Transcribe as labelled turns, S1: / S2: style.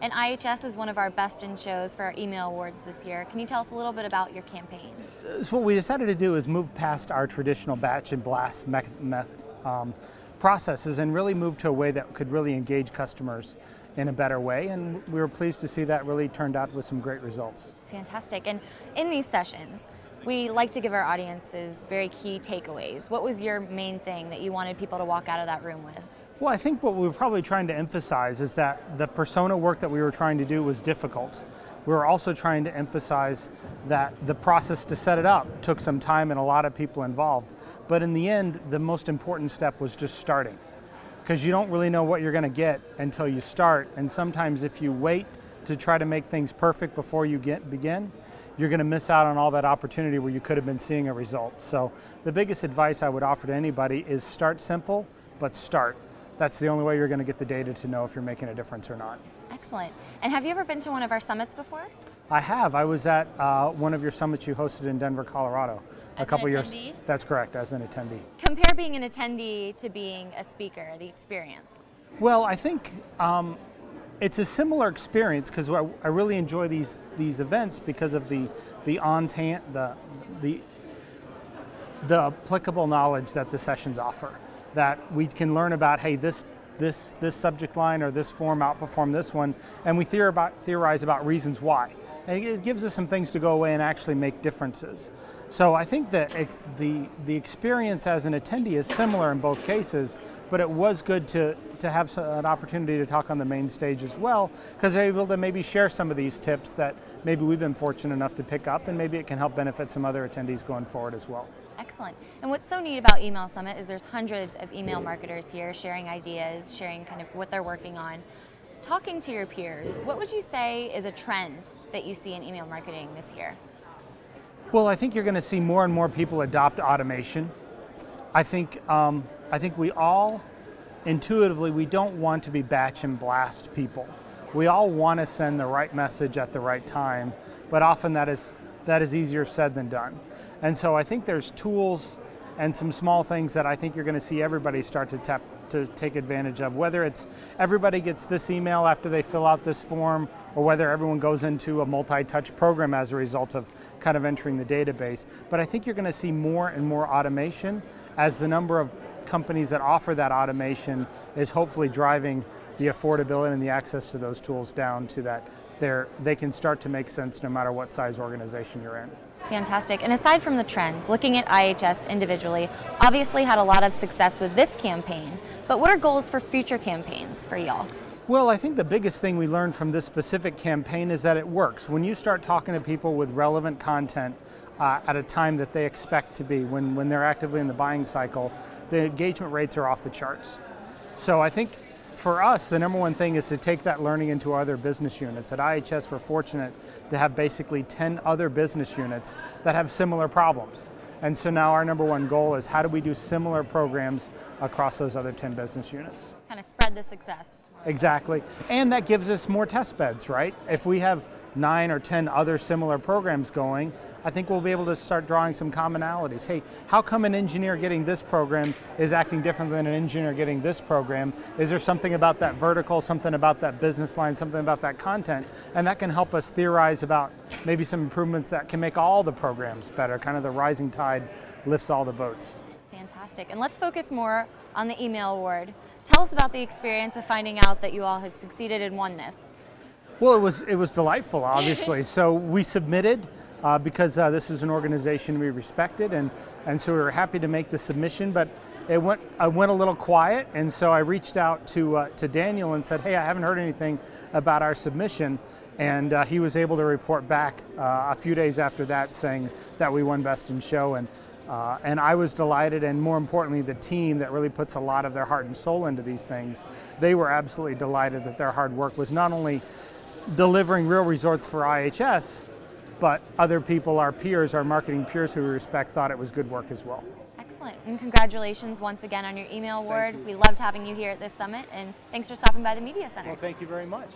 S1: and IHS is one of our best in shows for our email awards this year. Can you tell us a little bit about your campaign?
S2: So what we decided to do is move past our traditional batch and blast processes and really move to a way that could really engage customers in a better way, and we were pleased to see that really turned out with some great results.
S1: Fantastic. And in these sessions, we like to give our audiences very key takeaways. What was your main thing that you wanted people to walk out of that room with?
S2: Well, I think what we were probably trying to emphasize is that the persona work that we were trying to do was difficult. We were also trying to emphasize that the process to set it up took some time and a lot of people involved. But in the end, the most important step was just starting. Because you don't really know what you're going to get until you start. And sometimes if you wait to try to make things perfect before you begin, you're going to miss out on all that opportunity where you could have been seeing a result. So the biggest advice I would offer to anybody is start simple, but start. That's the only way you're going to get the data to know if you're making a difference or not.
S1: Excellent. And have you ever been to one of our summits before?
S2: I have. I was at one of your summits you hosted in Denver, Colorado.
S1: As a couple years.
S2: That's correct, as an attendee.
S1: Compare being an attendee to being a speaker, the experience.
S2: Well, I think it's a similar experience because I really enjoy these events because of the on-hand, the applicable knowledge that the sessions offer. That we can learn about, hey, this subject line or this form outperformed this one, and we theorize about reasons why. And it gives us some things to go away and actually make differences. So I think that the experience as an attendee is similar in both cases, but it was good to have an opportunity to talk on the main stage as well, because they're able to maybe share some of these tips that maybe we've been fortunate enough to pick up, and maybe it can help benefit some other attendees going forward as well.
S1: Excellent. And what's so neat about Email Summit is there's hundreds of email marketers here sharing ideas, sharing kind of what they're working on. Talking to your peers, what would you say is a trend that you see in email marketing this year?
S2: Well, I think you're going to see more and more people adopt automation. I think we all, intuitively, we don't want to be batch and blast people. We all want to send the right message at the right time, but often that is easier said than done. And so I think there's tools and some small things that I think you're going to see everybody start to take advantage of, whether it's everybody gets this email after they fill out this form, or whether everyone goes into a multi-touch program as a result of kind of entering the database. But I think you're going to see more and more automation as the number of companies that offer that automation is hopefully driving the affordability and the access to those tools down to that they can start to make sense no matter what size organization you're in.
S1: Fantastic. And aside from the trends, looking at IHS individually, obviously had a lot of success with this campaign, but what are goals for future campaigns for y'all?
S2: Well, I think the biggest thing we learned from this specific campaign is that it works. When you start talking to people with relevant content at a time that they expect to be, when they're actively in the buying cycle, the engagement rates are off the charts. So I think for us, the number one thing is to take that learning into our other business units. At IHS, we're fortunate to have basically 10 other business units that have similar problems. And so now our number one goal is how do we do similar programs across those other 10 business units?
S1: Kind of spread the success.
S2: Exactly. And that gives us more test beds, right? If we have 9 or 10 other similar programs going, I think we'll be able to start drawing some commonalities. Hey, how come an engineer getting this program is acting different than an engineer getting this program? Is there something about that vertical, something about that business line, something about that content? And that can help us theorize about maybe some improvements that can make all the programs better. Kind of the rising tide lifts all the boats.
S1: Fantastic. And let's focus more on the email award. Tell us about the experience of finding out that you all had succeeded and won this.
S2: Well, it was delightful, obviously. So we submitted because this is an organization we respected, and so we were happy to make the submission. But I went a little quiet, and so I reached out to Daniel and said, "Hey, I haven't heard anything about our submission." And he was able to report back a few days after that, saying that we won Best in Show. And I was delighted, and more importantly, the team that really puts a lot of their heart and soul into these things, they were absolutely delighted that their hard work was not only delivering real results for IHS, but other people, our peers, our marketing peers who we respect, thought it was good work as well.
S1: Excellent, and congratulations once again on your email award. We loved having you here at this summit, and thanks for stopping by the Media Center.
S2: Well, thank you very much.